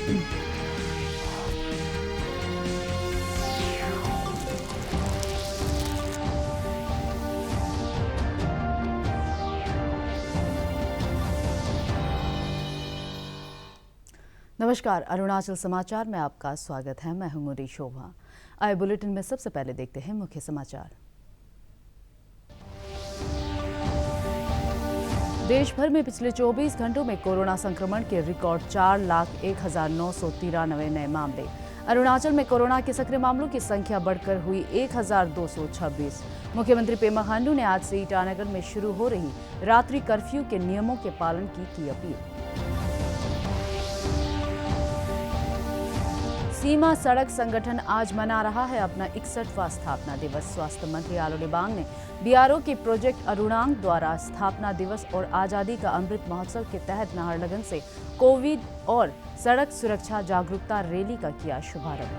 नमस्कार, अरुणाचल समाचार में आपका स्वागत है। मैं हूं मुरी शोभा। आए बुलेटिन में सबसे पहले देखते हैं मुख्य समाचार। देश भर में पिछले 24 घंटों में कोरोना संक्रमण के रिकॉर्ड 4,01,993 नए मामले। अरुणाचल में कोरोना के सक्रिय मामलों की संख्या बढ़कर हुई 1,226। मुख्यमंत्री पेमा खांडू ने आज से ईटानगर में शुरू हो रही रात्रि कर्फ्यू के नियमों के पालन की अपील। सीमा सड़क संगठन आज मना रहा है अपना 61वां स्थापना दिवस। स्वास्थ्य मंत्री आलो लिबांग ने बीआरओ के प्रोजेक्ट अरुणांग द्वारा स्थापना दिवस और आजादी का अमृत महोत्सव के तहत नाहरलगुन से कोविड और सड़क सुरक्षा जागरूकता रैली का किया शुभारंभ।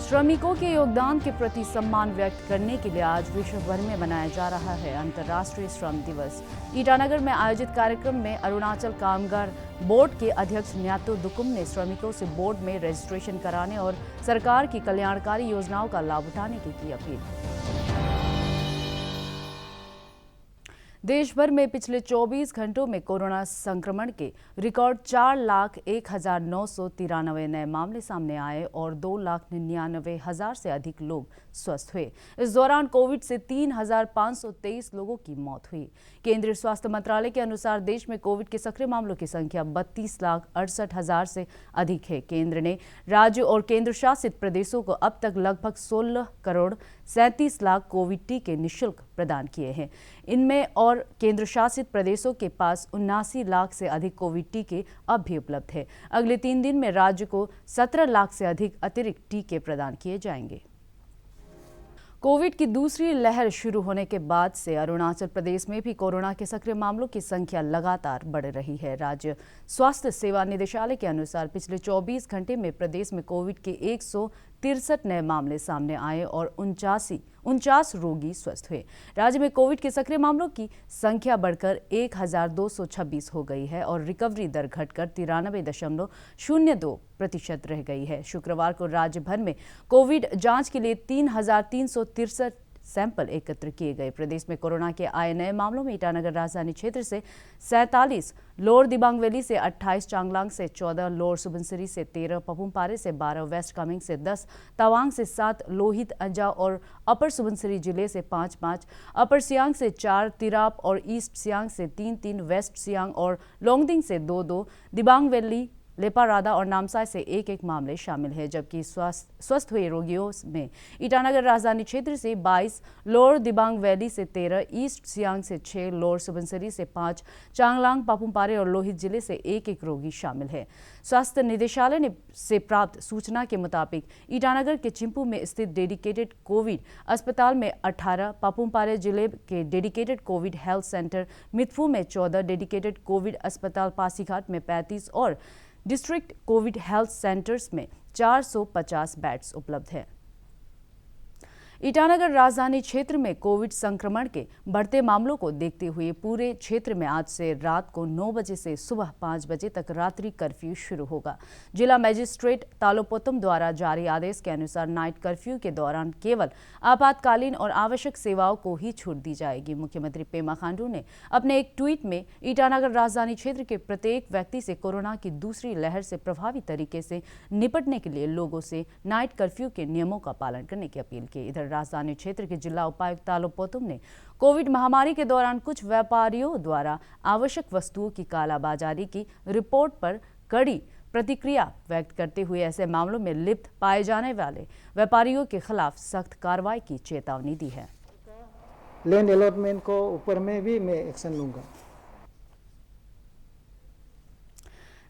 श्रमिकों के योगदान के प्रति सम्मान व्यक्त करने के लिए आज विश्व भर में मनाया जा रहा है अंतर्राष्ट्रीय श्रम दिवस। ईटानगर में आयोजित कार्यक्रम में अरुणाचल कामगार बोर्ड के अध्यक्ष न्यातो दुकुम ने श्रमिकों से बोर्ड में रजिस्ट्रेशन कराने और सरकार की कल्याणकारी योजनाओं का लाभ उठाने की अपील। देश भर में पिछले 24 घंटों में कोरोना संक्रमण के रिकॉर्ड 4,01,993 नए मामले सामने आए और 2,99,000 से अधिक लोग स्वस्थ हुए। इस दौरान कोविड से 3,523 लोगों की मौत हुई। केंद्रीय स्वास्थ्य मंत्रालय के अनुसार देश में कोविड के सक्रिय मामलों की संख्या 32,68,000 से अधिक है। केंद्र ने राज्य और केंद्र शासित प्रदेशों को अब तक लगभग 16 करोड़ 37 लाख कोविड टीके निःशुल्क प्रदान किए हैं। इनमें और केंद्र शासित प्रदेशों के पास 79 लाख से अधिक कोविड टीके अब भी उपलब्ध है। अगले 3 दिन में राज्य को 17 लाख से अधिक अतिरिक्त टीके प्रदान किए जाएंगे। कोविड की दूसरी लहर शुरू होने के बाद से अरुणाचल प्रदेश में भी कोरोना के सक्रिय मामलों की संख्या लगातार बढ़ रही है। राज्य स्वास्थ्य सेवा निदेशालय के अनुसार पिछले 24 घंटे में प्रदेश में कोविड के 163 नए मामले सामने आए और 49 रोगी स्वस्थ हुए। राज्य में कोविड के सक्रिय मामलों की संख्या बढ़कर 1,226 हो गई है और रिकवरी दर घटकर 93.02% रह गई है। शुक्रवार को राज्य भर में कोविड जांच के लिए 3,363 सैंपल एकत्र किए गए। प्रदेश में कोरोना के आए नए मामलों में ईटानगर राजधानी क्षेत्र से 47, लोअर दिबांग वैली से 28, चांगलांग से 14, लोअर सुबनसिरी से 13, पपुमपारे से 12, वेस्ट कामेंग से 10, तवांग से 7, लोहित, अंजाव और अपर सुबनसिरी जिले से 5-5, अपर सियांग से 4, तिराप और ईस्ट सियांग से 3-3, वेस्ट सियांग और लोंगडिंग से 2-2, दिबांग वैली, लेपारादा और नामसाई से 1-1 मामले शामिल हैं। जबकि स्वस्थ हुए रोगियों में ईटानगर राजधानी क्षेत्र से 22, लोअर दिबांग वैली से 13, ईस्ट सियांग से 6, लोअर सुबनसिरी से 5, चांगलांग, पापुमपारे और लोहित जिले से 1-1 रोगी शामिल है। स्वास्थ्य निदेशालय से प्राप्त सूचना के मुताबिक ईटानगर के चिंपू में स्थित डेडिकेटेड कोविड अस्पताल में 18, पापुमपारे जिले के डेडिकेटेड कोविड हेल्थ सेंटर मिथफू में 14, डेडिकेटेड कोविड अस्पताल पासीघाट में 35 और डिस्ट्रिक्ट कोविड हेल्थ सेंटर्स में 450 बेड्स उपलब्ध हैं। ईटानगर राजधानी क्षेत्र में कोविड संक्रमण के बढ़ते मामलों को देखते हुए पूरे क्षेत्र में आज से रात को 9 बजे से सुबह 5 बजे तक रात्रि कर्फ्यू शुरू होगा। जिला मजिस्ट्रेट तालोपोतम द्वारा जारी आदेश के अनुसार नाइट कर्फ्यू के दौरान केवल आपातकालीन और आवश्यक सेवाओं को ही छूट दी जाएगी। मुख्यमंत्री पेमा खांडू ने अपने एक ट्वीट में ईटानगर राजधानी क्षेत्र के प्रत्येक व्यक्ति से कोरोना की दूसरी लहर से प्रभावी तरीके से निपटने के लिए लोगों से नाइट कर्फ्यू के नियमों का पालन करने की अपील की। इधर राजधानी क्षेत्र के जिला उपायुक्त तालोपोतम ने कोविड महामारी के दौरान कुछ व्यापारियों द्वारा आवश्यक वस्तुओं की कालाबाजारी की रिपोर्ट पर कड़ी प्रतिक्रिया व्यक्त करते हुए ऐसे मामलों में लिप्त पाए जाने वाले व्यापारियों के खिलाफ सख्त कार्रवाई की चेतावनी दी है। लैंड अलॉटमेंट को ऊपर में भी मैं एक्शन लूंगा।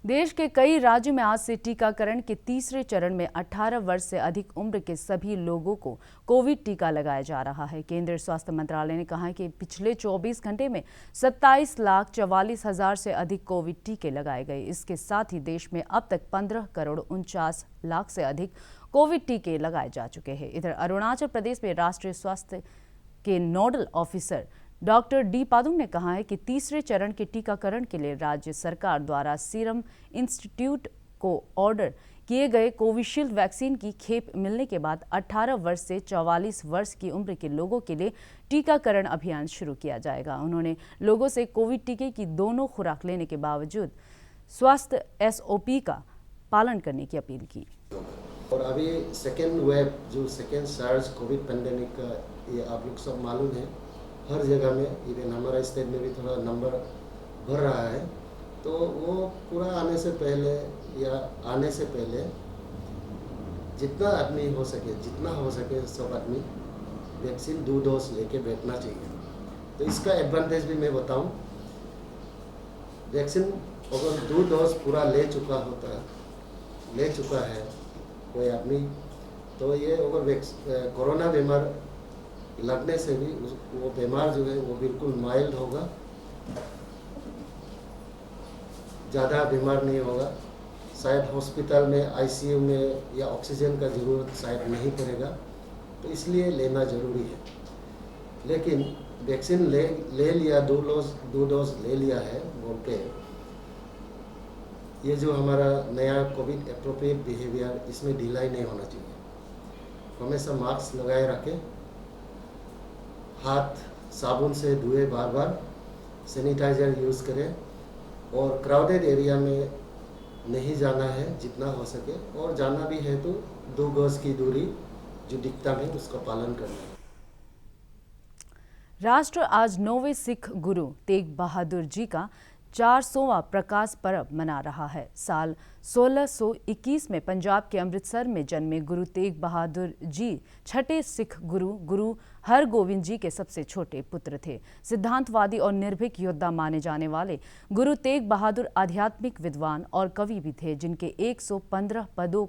देश के कई राज्यों में आज से टीकाकरण के तीसरे चरण में 18 वर्ष से अधिक उम्र के सभी लोगों को कोविड टीका लगाया जा रहा है। केंद्रीय स्वास्थ्य मंत्रालय ने कहा है कि पिछले 24 घंटे में 27,44,000 से अधिक कोविड टीके लगाए गए। इसके साथ ही देश में अब तक 15 करोड़ 49 लाख से अधिक कोविड टीके लगाए जा चुके हैं। इधर अरुणाचल प्रदेश में राष्ट्रीय स्वास्थ्य के nodal officer doctor D Padung ने कहा है कि तीसरे चरण के टीकाकरण के लिए राज्य सरकार द्वारा सीरम इंस्टीट्यूट को ऑर्डर किए गए कोविशील्ड वैक्सीन की खेप मिलने के बाद 18 वर्ष से 44 वर्ष की उम्र के लोगों के लिए टीकाकरण अभियान शुरू किया जाएगा। उन्होंने लोगों से कोविड टीके की दोनों खुराक लेने के बावजूद स्वास्थ्य SOP का पालन करने की अपील की। और अभी सेकेंड वेव जो सेकेंड सार्स कोविड पेंडेमिक का, ये आप लोग सब मालूम है, हर जगह में, इवन हमारा स्टेट में भी थोड़ा नंबर बढ़ रहा है। तो वो पूरा आने से पहले या आने से पहले जितना हो सके सब आदमी वैक्सीन 2 डोज लेके बैठना चाहिए। तो इसका एडवांटेज भी मैं बताऊं, वैक्सीन अगर 2 डोज पूरा ले चुका है कोई आदमी, तो ये अगर कोरोना बीमार लगने से भी वो बीमार जो है वो बिल्कुल माइल्ड होगा, ज़्यादा बीमार नहीं होगा, शायद हॉस्पिटल में ICU में या ऑक्सीजन का ज़रूरत शायद नहीं पड़ेगा। तो इसलिए लेना ज़रूरी है। लेकिन वैक्सीन ले लिया, 2 डोज ले लिया है बोल के, ये जो हमारा नया कोविड एप्रोप्रिएट बिहेवियर, इसमें ढिलाई नहीं होना चाहिए। हमेशा मास्क लगाए रखें, हाथ साबुन से धोए, बार सैनिटाइजर यूज़ करें, और क्राउडेड एरिया में नहीं जाना है जितना हो सके, और जाना भी है तो 2 गज की दूरी जो दिखता है उसका पालन करना है। राष्ट्र आज 9वें सिख गुरु तेग बहादुर जी का 400वां प्रकाश पर्व मना रहा है। साल 1621 में पंजाब के अमृतसर में जन्मे गुरु तेग बहादुर जी छठे सिख गुरु हरगोविंद जी के सबसे छोटे पुत्र थे। सिद्धांतवादी और निर्भीक योद्धा माने जाने वाले गुरु तेग बहादुर आध्यात्मिक विद्वान और कवि भी थे, जिनके 115 पदों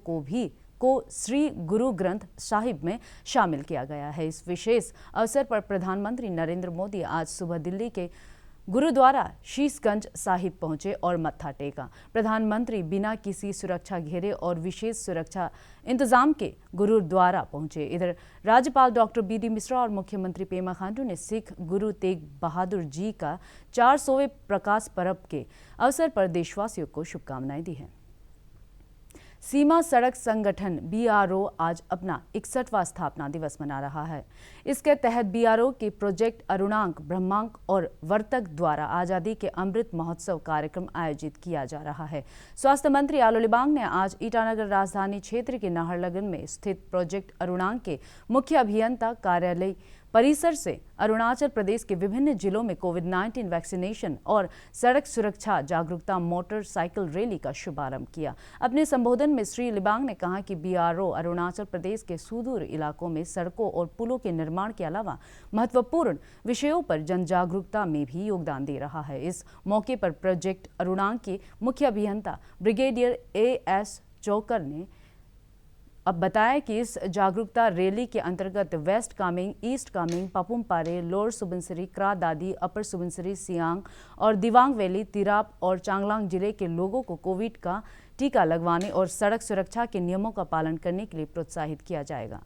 को श्री गुरु ग्रंथ साहिब में शामिल किया गया है। इस विशेष अवसर पर प्रधानमंत्री नरेंद्र मोदी आज सुबह दिल्ली के गुरुद्वारा शीशगंज साहिब पहुंचे और मत्था टेका। प्रधानमंत्री बिना किसी सुरक्षा घेरे और विशेष सुरक्षा इंतजाम के गुरुद्वारा पहुंचे। इधर राज्यपाल डॉक्टर BD मिश्रा और मुख्यमंत्री पेमा खांडू ने सिख गुरु तेग बहादुर जी का 400वें प्रकाश पर्व के अवसर पर देशवासियों को शुभकामनाएं दी हैं। सीमा सड़क संगठन BRO आज अपना 61वां स्थापना दिवस मना रहा है। इसके तहत BRO के प्रोजेक्ट अरुणांक, ब्रह्मांक और वर्तक द्वारा आज़ादी के अमृत महोत्सव कार्यक्रम आयोजित किया जा रहा है। स्वास्थ्य मंत्री आलो लिबांग ने आज ईटानगर राजधानी क्षेत्र के नाहरलगुन में स्थित प्रोजेक्ट अरुणांक के मुख्य अभियंता कार्यालय परिसर से अरुणाचल प्रदेश के विभिन्न जिलों में कोविड-19 वैक्सीनेशन और सड़क सुरक्षा जागरूकता मोटरसाइकिल रैली का शुभारंभ किया। अपने संबोधन में श्री लिबांग ने कहा कि BRO अरुणाचल प्रदेश के सुदूर इलाकों में सड़कों और पुलों के निर्माण के अलावा महत्वपूर्ण विषयों पर जन जागरूकता में भी योगदान दे रहा है। इस मौके पर प्रोजेक्ट अरुणांक के मुख्य अभियंता ब्रिगेडियर AS चौकर ने अब बताया कि इस जागरूकता रैली के अंतर्गत west Kameng, east Kameng, Papum Pare, lower Subansiri, Kra Daadi, upper Subansiri, Siang और दिबांग वैली, तिराप और चांगलांग जिले के लोगों को कोविड का टीका लगवाने और सड़क सुरक्षा के नियमों का पालन करने के लिए प्रोत्साहित किया जाएगा।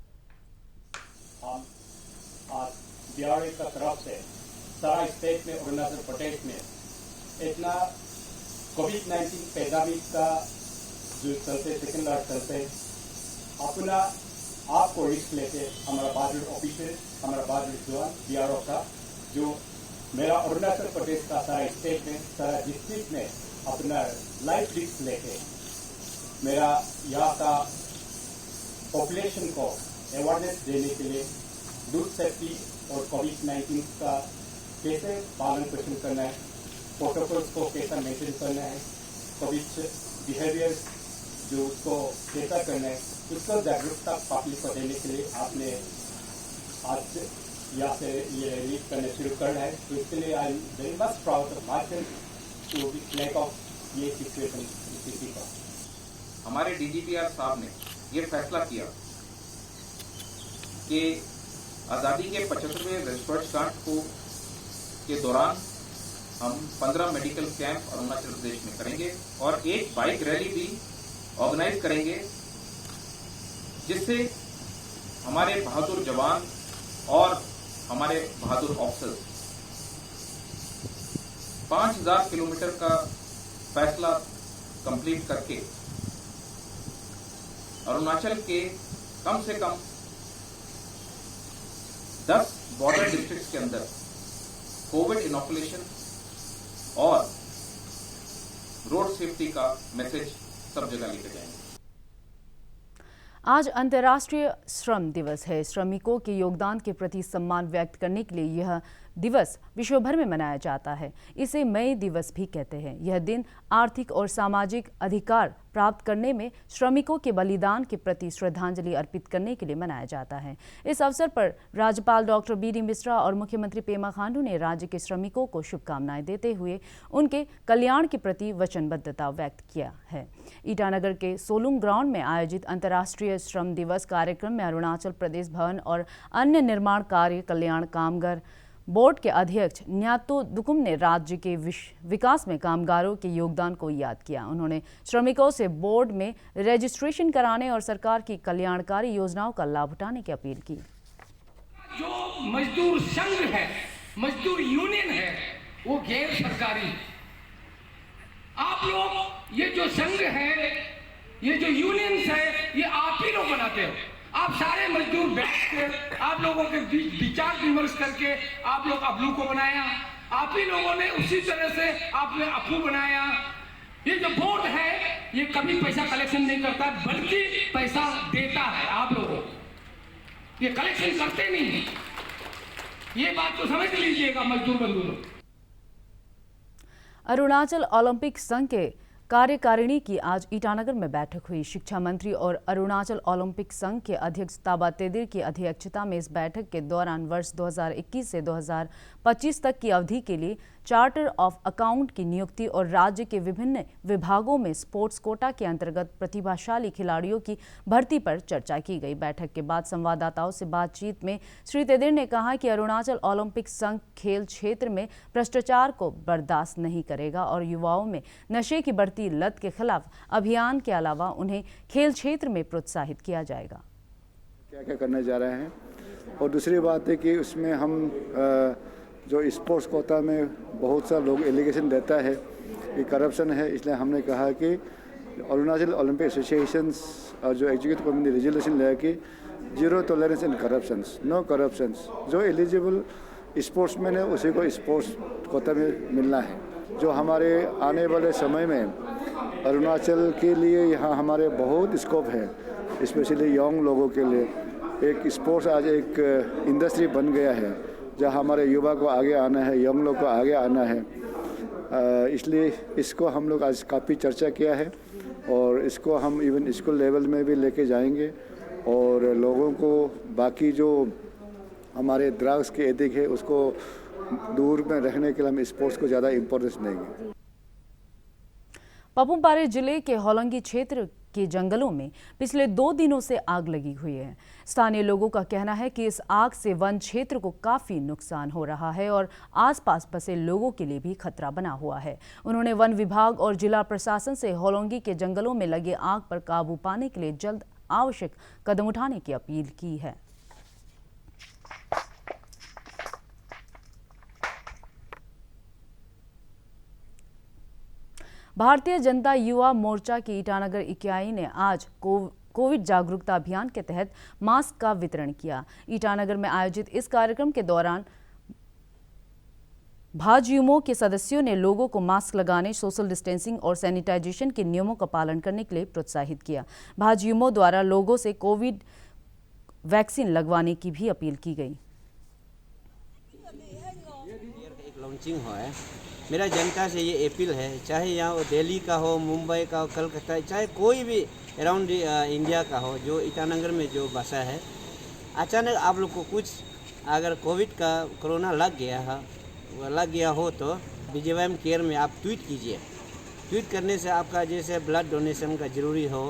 BRO का तरफ से सारा स्टेट में, अरुणाचल प्रदेश में इतना कोविड-19 पैंडेमिक का जो चलते, सेकेंड लास्ट चलते, अपना आपको रिस्क लेके हमारा बहादुर ऑफिसर, हमारा बहादुर जवान BRO का, जो मेरा अरुणाचल प्रदेश का सारा स्टेट में, सारा डिस्ट्रिक्ट में अपना लाइफ रिस्क लेके मेरा यहाँ का पॉपुलेशन को अवेयरनेस देने के लिए फूड सेफ्टी और कोविड-19 का कैसे पालन पोषण करना है, प्रोटोकॉल्स को कैसा मेंटेन करना है, कोविड बिहेवियर जो उसको कैसा करना है, उसको जागरूकता पब्लिक को देने के लिए आपने आज यहाँ से ये रैली करने शुरू करना है। तो इसके लिए I am very much proud of market to black of ये सिचुएशन स्थिति का। हमारे DGPR साहब ने ये फैसला किया कि आज़ादी के 75वें वर्षगांठ के दौरान हम 15 मेडिकल कैंप अरुणाचल प्रदेश में करेंगे और एक बाइक रैली भी ऑर्गेनाइज करेंगे, जिससे हमारे बहादुर जवान और हमारे बहादुर ऑफिसर्स 5000 किलोमीटर का फैसला कंप्लीट करके अरुणाचल के कम से कम 10 बॉर्डर डिस्ट्रिक्ट्स के अंदर कोविड इनॉकुलेशन और रोड सेफ्टी का मैसेज सब जगह लेके जाएंगे। आज अंतर्राष्ट्रीय श्रम दिवस है। श्रमिकों के योगदान के प्रति सम्मान व्यक्त करने के लिए यह दिवस विश्व भर में मनाया जाता है। इसे मई दिवस भी कहते हैं। यह दिन आर्थिक और सामाजिक अधिकार प्राप्त करने में श्रमिकों के बलिदान के प्रति श्रद्धांजलि अर्पित करने के लिए मनाया जाता है। इस अवसर पर राज्यपाल डॉक्टर बी डी मिश्रा और मुख्यमंत्री पेमा खांडू ने राज्य के श्रमिकों को शुभकामनाएं देते हुए उनके कल्याण के प्रति वचनबद्धता व्यक्त किया है। ईटानगर के सोलुंग ग्राउंड में आयोजित अंतर्राष्ट्रीय श्रम दिवस कार्यक्रम में अरुणाचल प्रदेश भवन और अन्य निर्माण कार्य कल्याण कामगार बोर्ड के अध्यक्ष न्यातो दुकुम ने राज्य के विकास में कामगारों के योगदान को याद किया। उन्होंने श्रमिकों से बोर्ड में रजिस्ट्रेशन कराने और सरकार की कल्याणकारी योजनाओं का लाभ उठाने की अपील की। जो मजदूर संघ है, मजदूर यूनियन है, वो गैर सरकारी। आप लोग ये जो संघ है, ये जो यूनियंस है, ये आप ही लोग बनाते हो। आप सारे मजदूर बैठ कर आप लोगों के बीच विचार विमर्श करके आप लोग अबलू को बनाया। आप ही लोगों ने उसी तरह से आपने अपू बनाया। ये जो बोर्ड है, ये कभी पैसा कलेक्शन नहीं करता, बल्कि पैसा देता है आप लोगों को। ये कलेक्शन करते नहीं है। ये बात तो समझ लीजिएगा मजदूर बंधु लोग। अरुणाचल ओलंपिक संघ के कार्यकारिणी की आज ईटानगर में बैठक हुई। शिक्षा मंत्री और अरुणाचल ओलंपिक संघ के अध्यक्ष ताबा तेदिर की अध्यक्षता में इस बैठक के दौरान वर्ष 2021 से 2025 तक की अवधि के लिए चार्टर ऑफ अकाउंट की नियुक्ति और राज्य के विभिन्न विभागों में स्पोर्ट्स कोटा के अंतर्गत प्रतिभाशाली खिलाड़ियों की भर्ती पर चर्चा की गई। बैठक के बाद संवाददाताओं से बातचीत में श्री तेदिर ने कहा कि अरुणाचल ओलंपिक संघ खेल क्षेत्र में भ्रष्टाचार को बर्दाश्त नहीं करेगा और युवाओं में नशे की बढ़ती लत के खिलाफ अभियान के अलावा उन्हें खेल क्षेत्र में प्रोत्साहित किया जाएगा। क्या क्या करने जा रहे हैं। और दूसरी बात है कि उसमें हम जो स्पोर्ट्स कोटा में बहुत सा लोग एलिगेशन देता है कि करप्शन है, इसलिए हमने कहा कि अरुणाचल ओलंपिक एसोसिएशंस और जो एग्जीक्यूटिव कमेटी ने रेजोल्यूशन लिया कि 0 tolerance in corruptions, no corruptions. जो एलिजिबल स्पोर्ट्समैन है उसी को स्पोर्ट्स कोटा में मिलना है। जो हमारे आने वाले समय में अरुणाचल के लिए यहाँ हमारे बहुत स्कोप है, स्पेशली यंग लोगों के लिए। एक स्पोर्ट्स आज एक इंडस्ट्री बन गया है जहाँ हमारे युवा को आगे आना है, यंग लोग को आगे आना है। इसलिए इसको हम लोग आज काफ़ी चर्चा किया है और इसको हम इवन स्कूल लेवल में भी लेके जाएंगे और लोगों को बाकी जो हमारे ड्रग्स के एडिक्ट है उसको दूर में रखने के लिए हम स्पोर्ट्स को ज़्यादा इम्पोर्टेंस देंगे। पापुम-पारे जिले के होलोंगी क्षेत्र के जंगलों में पिछले 2 दिनों से आग लगी हुई है। स्थानीय लोगों का कहना है कि इस आग से वन क्षेत्र को काफी नुकसान हो रहा है और आसपास बसे लोगों के लिए भी खतरा बना हुआ है। उन्होंने वन विभाग और जिला प्रशासन से होलोंगी के जंगलों में लगे आग पर काबू पाने के लिए जल्द आवश्यक कदम उठाने की अपील की है। भारतीय जनता युवा मोर्चा की ईटानगर इकाई ने आज कोविड जागरूकता अभियान के तहत मास्क का वितरण किया। ईटानगर में आयोजित इस कार्यक्रम के दौरान भाजयुमो के सदस्यों ने लोगों को मास्क लगाने, सोशल डिस्टेंसिंग और सैनिटाइजेशन के नियमों का पालन करने के लिए प्रोत्साहित किया। भाजयुमो द्वारा लोगों से कोविड वैक्सीन लगवाने की भी अपील की गई। एक लॉन्चिंग हुआ है। मेरा जनता से ये अपील है, चाहे यहाँ दिल्ली का हो, मुंबई का हो, कलकत्ता, चाहे कोई भी अराउंड इंडिया का हो, जो ईटानगर में जो बसा है, अचानक आप लोग को कुछ अगर कोरोना लग गया हो तो BJYM केयर में आप ट्वीट कीजिए। ट्वीट करने से आपका जैसे ब्लड डोनेशन का ज़रूरी हो,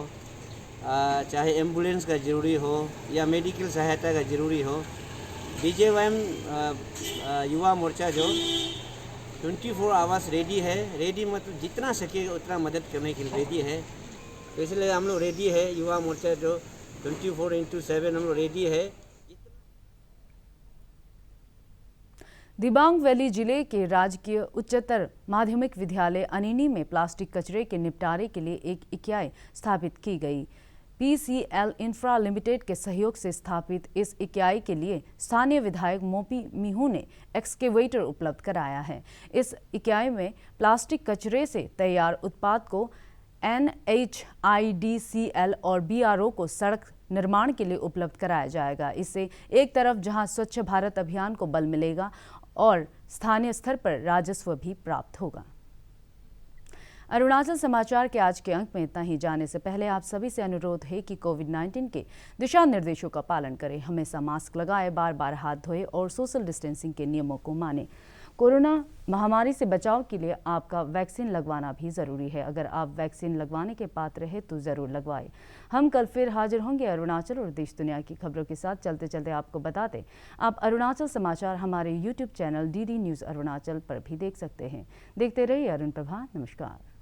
चाहे एम्बुलेंस का ज़रूरी हो या मेडिकल सहायता का ज़रूरी हो, BJYM युवा मोर्चा जो 24 आवर्स रेडी मतलब जितना सके उतना मदद करने के लिए रेडी है। तो इसलिए हम लोग रेडी है, युवा मोर्चा जो 24/7 हम लोग रेडी है। दिबांग वैली जिले के राजकीय उच्चतर माध्यमिक विद्यालय अनिनी में प्लास्टिक कचरे के निपटारे के लिए एक इकाई स्थापित की गई। PCL इंफ्रा लिमिटेड के सहयोग से स्थापित इस इकाई के लिए स्थानीय विधायक मोपी मिहू ने एक्सकेवेटर उपलब्ध कराया है। इस इकाई में प्लास्टिक कचरे से तैयार उत्पाद को NHIDCL और BRO को सड़क निर्माण के लिए उपलब्ध कराया जाएगा। इससे एक तरफ जहां स्वच्छ भारत अभियान को बल मिलेगा और स्थानीय स्तर पर राजस्व भी प्राप्त होगा। अरुणाचल समाचार के आज के अंक में इतना ही। जाने से पहले आप सभी से अनुरोध है कि कोविड-19 के दिशा निर्देशों का पालन करें, हमेशा मास्क लगाएं, बार बार हाथ धोएं और सोशल डिस्टेंसिंग के नियमों को मानें। कोरोना महामारी से बचाव के लिए आपका वैक्सीन लगवाना भी ज़रूरी है। अगर आप वैक्सीन लगवाने के पात्र हैं तो ज़रूर लगवाएं। हम कल फिर हाजिर होंगे अरुणाचल और देश दुनिया की खबरों के साथ। चलते चलते आपको बता दें, आप अरुणाचल समाचार हमारे YouTube channel DD news Arunachal पर भी देख सकते हैं। देखते रहिए अरुण प्रभा। नमस्कार।